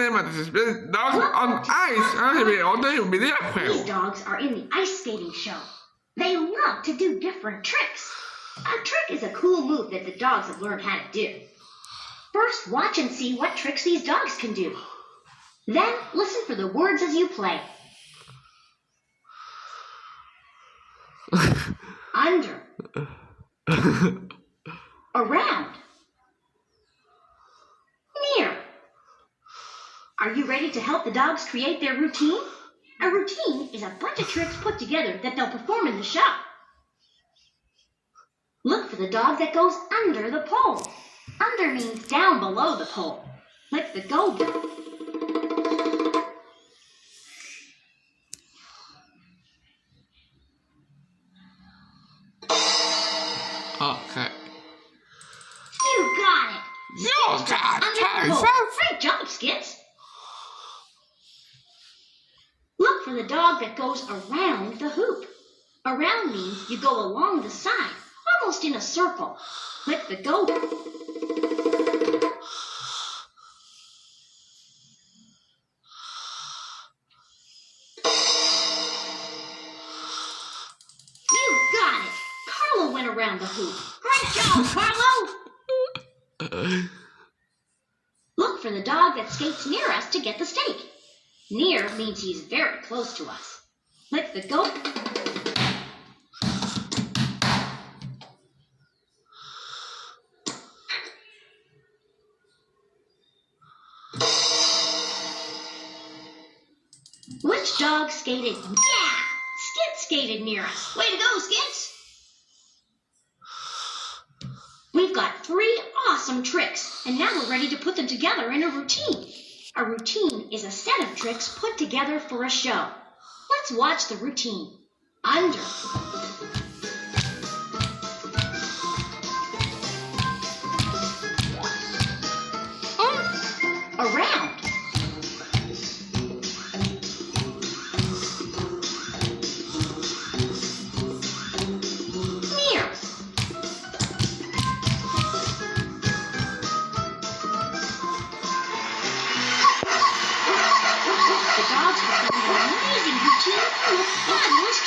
name of this dog on ice. These dogs are in the ice skating show. They love to do different tricks. A trick is a cool move that the dogs have learned how to do. First, watch and see what tricks these dogs can do. Then, listen for the words as you play. Under. Around. Near. Are you ready to help the dogs create their routine? A routine is a bunch of tricks put together that they'll perform in the show. Look for the dog that goes under the pole. Under means down below the pole. Click the go button. Okay. You got it. You got it. Great job, Skits. Look for the dog that goes around the hoop. Around means you go along the side, almost in a circle. Click the go button. You got it. Carlo went around the hoop. Great job, Carlo. Look for the dog that skates near us to get the steak. Near means he's very close to us. Click the go. Which dog skated? Yeah! Skit skated near us. Way to go, Skits! We've got 3 awesome tricks, and now we're ready to put them together in a routine. A routine is a set of tricks put together for a show. Let's watch the routine. Under. Around. Near. The dogs have done an amazing routine full of fabulous